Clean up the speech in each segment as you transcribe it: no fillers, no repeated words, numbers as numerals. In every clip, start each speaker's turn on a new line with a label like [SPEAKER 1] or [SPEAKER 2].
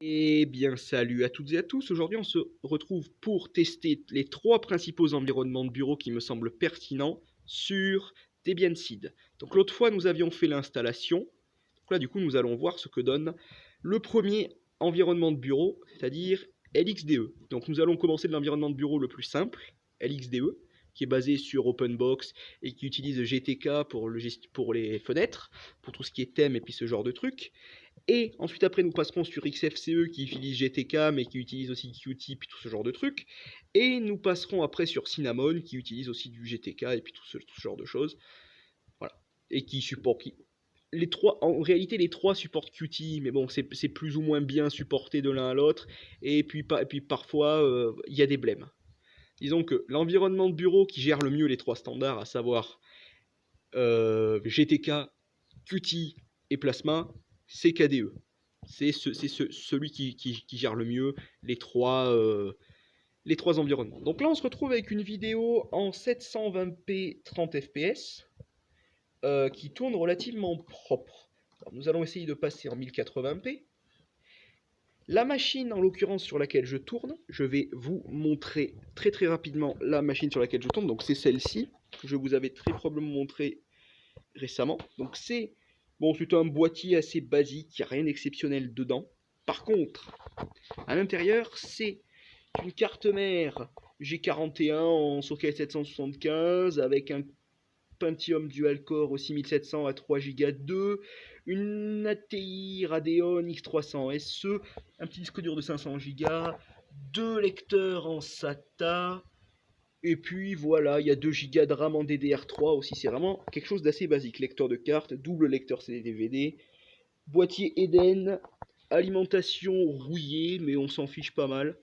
[SPEAKER 1] Eh bien, salut à toutes et à tous. Aujourd'hui, on se retrouve pour tester les trois principaux environnements de bureau qui me semblent pertinents sur Debian Seed. Donc, l'autre fois, nous avions fait l'installation. Donc là, du coup, nous allons voir ce que donne le premier environnement de bureau, c'est-à-dire LXDE. Donc, nous allons commencer de l'environnement de bureau le plus simple, LXDE, qui est basé sur OpenBox et qui utilise GTK pour les fenêtres, pour tout ce qui est thème et puis ce genre de trucs. Et ensuite après nous passerons sur XFCE qui utilise GTK mais qui utilise aussi Qtip et tout ce genre de trucs. Et nous passerons après sur Cinnamon qui utilise aussi du GTK et puis tout ce genre de choses. Voilà. Et qui supporte... Les trois, en réalité les trois supportent Qt, mais bon c'est plus ou moins bien supporté de l'un à l'autre. Et puis parfois il y a des blèmes. Disons que l'environnement de bureau qui gère le mieux les trois standards, à savoir GTK, Qt et Plasma, c'est KDE. C'est celui qui gère le mieux les trois environnements. Donc là, on se retrouve avec une vidéo en 720p 30 fps qui tourne relativement propre. Alors, nous allons essayer de passer en 1080p. La machine, en l'occurrence, sur laquelle je tourne, je vais vous montrer très très rapidement la machine sur laquelle je tourne. Donc c'est celle-ci, que je vous avais très probablement montré récemment. Donc c'est un boîtier assez basique, il n'y a rien d'exceptionnel dedans. Par contre, à l'intérieur, c'est une carte mère G41 en socket 775 avec un Pentium dual-core au 6700 à 3 Go 2, une ATI Radeon X300 SE, un petit disque dur de 500 Go, deux lecteurs en SATA, et puis voilà, il y a 2 Go de RAM en DDR3 aussi, c'est vraiment quelque chose d'assez basique. Lecteur de carte, double lecteur CD-DVD, boîtier Eden, alimentation rouillée, mais on s'en fiche pas mal.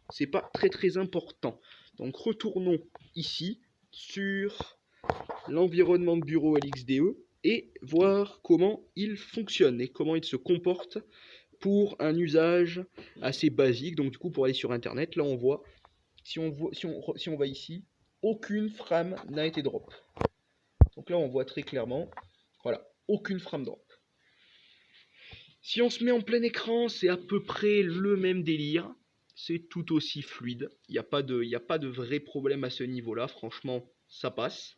[SPEAKER 1] C'est pas très très important. Donc retournons ici sur l'environnement de bureau LXDE et voir comment il fonctionne et comment il se comporte pour un usage assez basique. Donc du coup pour aller sur internet, là on voit si on va ici, aucune frame n'a été drop. Donc là, on voit très clairement, voilà, aucune frame drop. Si on se met en plein écran, c'est à peu près le même délire. C'est tout aussi fluide. Il n'y a pas de vrai problème à ce niveau-là. Franchement, ça passe.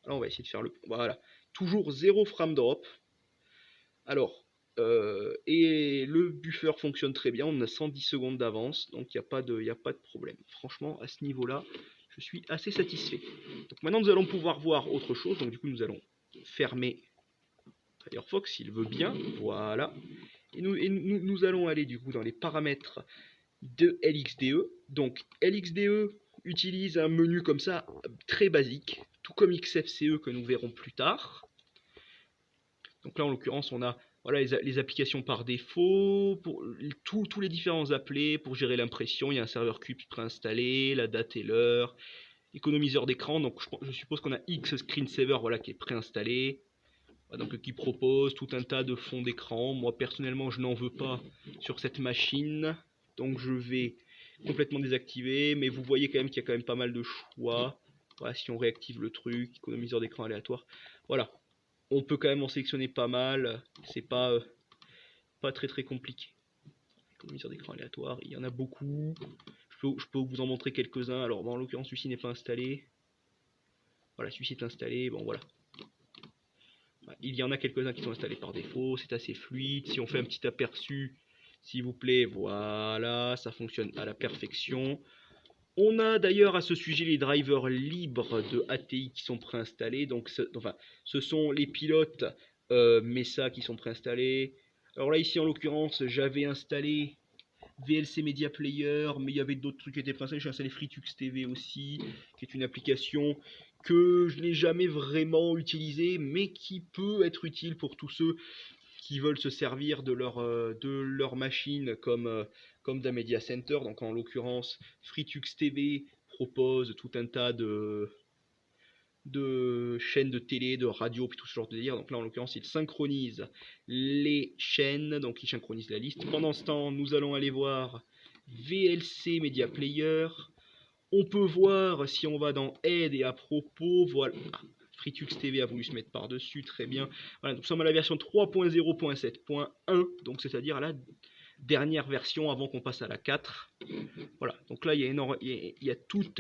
[SPEAKER 1] Alors, on va essayer de faire le... Voilà. Toujours zéro frame drop. Alors, et le buffer fonctionne très bien. On a 110 secondes d'avance. Donc, il n'y a pas de problème. Franchement, à ce niveau-là, je suis assez satisfait. Donc maintenant, nous allons pouvoir voir autre chose. Donc du coup, nous allons fermer Firefox s'il veut bien. Voilà. Et nous allons aller du coup dans les paramètres de LXDE. Donc LXDE utilise un menu comme ça, très basique, tout comme XFCE que nous verrons plus tard. Donc là, en l'occurrence, on a voilà, les applications par défaut, pour tous les différents appelés, pour gérer l'impression, il y a un serveur Qt préinstallé, la date et l'heure, économiseur d'écran, donc je suppose qu'on a X Screensaver voilà, qui est préinstallé, donc qui propose tout un tas de fonds d'écran. Moi personnellement je n'en veux pas sur cette machine, donc je vais complètement désactiver, mais vous voyez quand même qu'il y a quand même pas mal de choix. Voilà, si on réactive le truc, économiseur d'écran aléatoire, voilà, on peut quand même en sélectionner pas mal, c'est pas très très compliqué. Économiseur d'écran aléatoire, il y en a beaucoup. Je peux vous en montrer quelques-uns. Alors, bon, en l'occurrence, celui-ci n'est pas installé. Voilà, celui-ci est installé. Bon, voilà. Il y en a quelques-uns qui sont installés par défaut. C'est assez fluide. Si on fait un petit aperçu, s'il vous plaît, voilà, ça fonctionne à la perfection. On a d'ailleurs à ce sujet les drivers libres de ATI qui sont préinstallés. Donc, ce sont les pilotes Mesa qui sont préinstallés. Alors là, ici, en l'occurrence, j'avais installé VLC Media Player, mais il y avait d'autres trucs qui étaient préinstallés. J'ai installé FreeTux TV aussi, qui est une application que je n'ai jamais vraiment utilisée, mais qui peut être utile pour tous ceux qui veulent se servir de leur machine comme d'un Media Center. Donc en l'occurrence, FreeTux TV propose tout un tas de chaînes de télé, de radio, puis tout ce genre de délire. Donc là, en l'occurrence, il synchronise les chaînes, donc il synchronise la liste. Pendant ce temps, nous allons aller voir VLC Media Player. On peut voir si on va dans Aide et à propos, voilà. FreeTux TV a voulu se mettre par-dessus, très bien. Voilà, nous sommes à la version 3.0.7.1, donc c'est-à-dire à la dernière version avant qu'on passe à la 4. Voilà, donc là il y a tous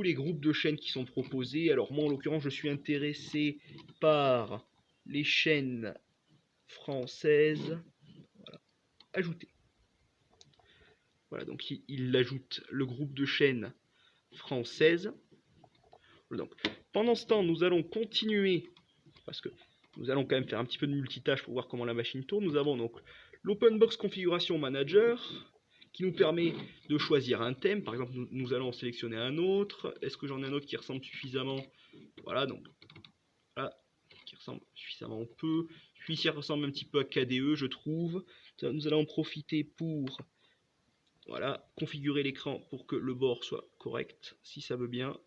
[SPEAKER 1] les groupes de chaînes qui sont proposés. Alors moi en l'occurrence je suis intéressé par les chaînes françaises. Voilà, ajouter. Voilà, donc il ajoute le groupe de chaînes françaises. Donc, pendant ce temps, nous allons continuer, parce que nous allons quand même faire un petit peu de multitâche pour voir comment la machine tourne. Nous avons donc l'OpenBox Configuration Manager, qui nous permet de choisir un thème. Par exemple, nous allons en sélectionner un autre. Est-ce que j'en ai un autre qui ressemble suffisamment? Voilà, donc, voilà, qui ressemble suffisamment peu. Celui-ci ressemble un petit peu à KDE, je trouve. Nous allons en profiter pour... Voilà, configurer l'écran pour que le bord soit correct, si ça veut bien.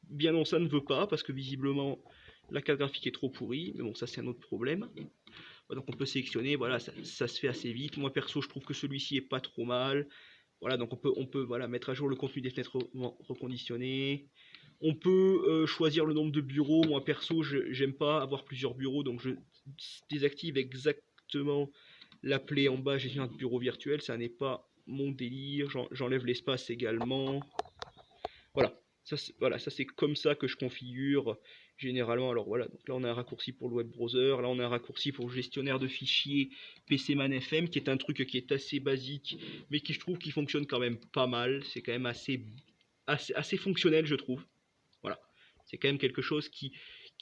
[SPEAKER 1] Bien non, ça ne veut pas, parce que visiblement, la carte graphique est trop pourrie, mais bon, ça c'est un autre problème. Donc on peut sélectionner, voilà, ça se fait assez vite. Moi perso, je trouve que celui-ci est pas trop mal. Voilà, donc on peut voilà, mettre à jour le contenu des fenêtres reconditionnées. On peut choisir le nombre de bureaux. Moi perso, j'aime pas avoir plusieurs bureaux, donc je désactive exactement l'appeler en bas gestionnaire de bureau virtuel. Ça n'est pas mon délire. J'enlève l'espace également. Voilà, voilà, ça c'est comme ça que je configure généralement. Alors voilà, donc là on a un raccourci pour le web browser, là on a un raccourci pour le gestionnaire de fichiers PCman FM, qui est un truc qui est assez basique, mais qui je trouve qui fonctionne quand même pas mal. C'est quand même assez fonctionnel, je trouve. Voilà, c'est quand même quelque chose qui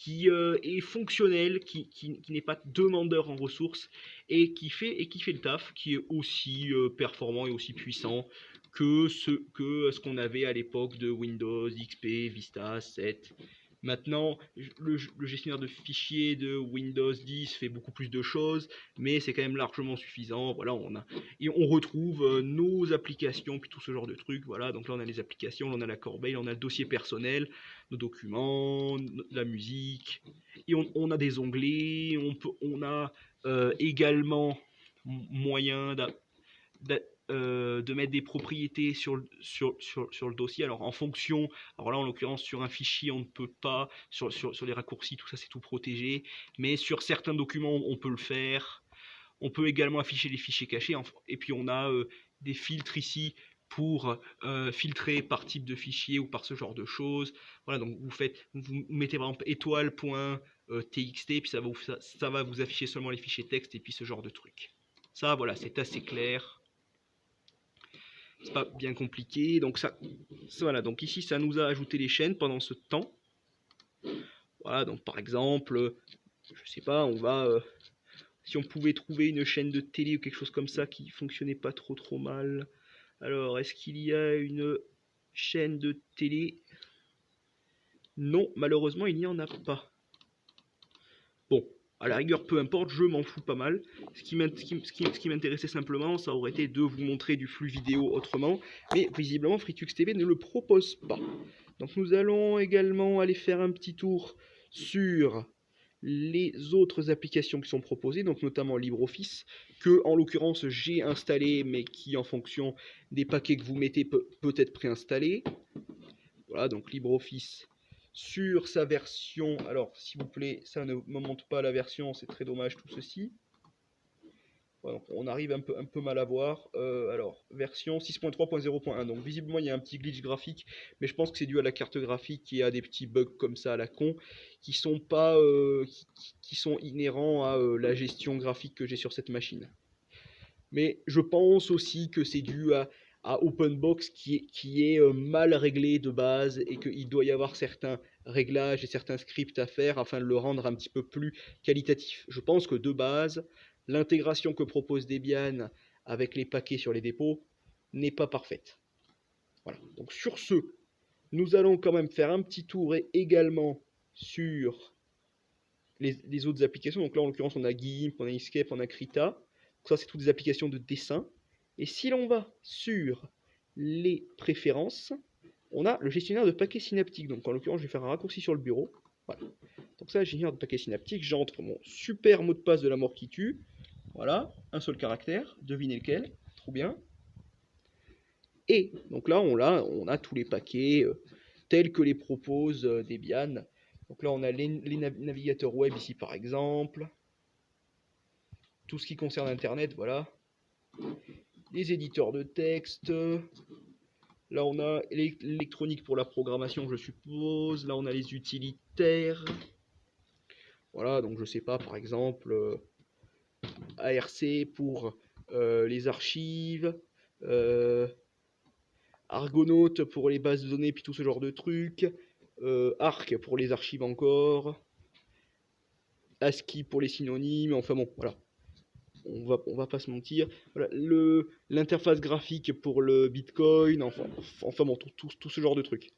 [SPEAKER 1] est fonctionnel, qui n'est pas demandeur en ressources et qui fait le taf, qui est aussi performant et aussi puissant que ce qu'on avait à l'époque de Windows, XP, Vista, 7. Maintenant, le gestionnaire de fichiers de Windows 10 fait beaucoup plus de choses, mais c'est quand même largement suffisant. Voilà, on retrouve nos applications, puis tout ce genre de trucs. Voilà, donc là on a les applications, là on a la corbeille, là on a le dossier personnel, nos documents, la musique, et on a des onglets, on a également moyen de mettre des propriétés sur le dossier. Alors en fonction, alors là en l'occurrence sur un fichier on ne peut pas, sur les raccourcis, tout ça c'est tout protégé, mais sur certains documents on peut le faire. On peut également afficher les fichiers cachés, et puis on a des filtres ici pour filtrer par type de fichier ou par ce genre de choses. Voilà, donc vous mettez par exemple étoile.txt, puis ça va vous afficher seulement les fichiers texte et puis ce genre de trucs. Ça, voilà, c'est assez clair. C'est pas bien compliqué. Donc voilà, donc ici ça nous a ajouté les chaînes pendant ce temps. Voilà, donc par exemple, je sais pas, on va si on pouvait trouver une chaîne de télé ou quelque chose comme ça qui fonctionnait pas trop mal. Alors, est-ce qu'il y a une chaîne de télé? Non, malheureusement, il n'y en a pas. Bon, à la rigueur, peu importe, je m'en fous pas mal. Ce qui m'intéressait simplement, ça aurait été de vous montrer du flux vidéo autrement, mais visiblement, FreeTux TV ne le propose pas. Donc nous allons également aller faire un petit tour sur les autres applications qui sont proposées, donc notamment LibreOffice, que en l'occurrence j'ai installé, mais qui en fonction des paquets que vous mettez peut être préinstallé. Voilà, donc LibreOffice sur sa version, alors s'il vous plaît, ça ne me montre pas la version, c'est très dommage tout ceci. Voilà, donc on arrive un peu mal à voir. Alors, version 6.3.0.1. Donc visiblement il y a un petit glitch graphique, mais je pense que c'est dû à la carte graphique qui a des petits bugs comme ça à la con, qui sont pas qui sont inhérents à la gestion graphique que j'ai sur cette machine. Mais je pense aussi que c'est dû à OpenBox qui est mal réglé de base et qu'il doit y avoir certains réglages et certains scripts à faire afin de le rendre un petit peu plus qualitatif. Je pense que de base, l'intégration que propose Debian avec les paquets sur les dépôts n'est pas parfaite. Voilà. Donc sur ce, nous allons quand même faire un petit tour également sur les autres applications. Donc là en l'occurrence on a GIMP, on a Inkscape, on a Krita. Donc ça c'est toutes des applications de dessin. Et si l'on va sur les préférences, on a le gestionnaire de paquets synaptiques. Donc en l'occurrence je vais faire un raccourci sur le bureau. Voilà. Donc ça, gestionnaire de paquets synaptiques, j'entre mon super mot de passe de la mort qui tue. Voilà, un seul caractère, devinez lequel, trop bien. Et donc là on a tous les paquets tels que les propose Debian. Donc là on a les navigateurs web ici par exemple. tout ce qui concerne Internet, voilà. Les éditeurs de texte. Là, on a l'électronique pour la programmation, je suppose. Là, on a les utilitaires. Voilà, donc je sais pas, par exemple, ARC pour les archives. Argonaut pour les bases de données, puis tout ce genre de trucs. Arc pour les archives encore. ASCII pour les synonymes. Enfin bon, voilà. On va pas se mentir. Voilà, l'interface graphique pour le Bitcoin. Enfin bon, tout ce genre de trucs.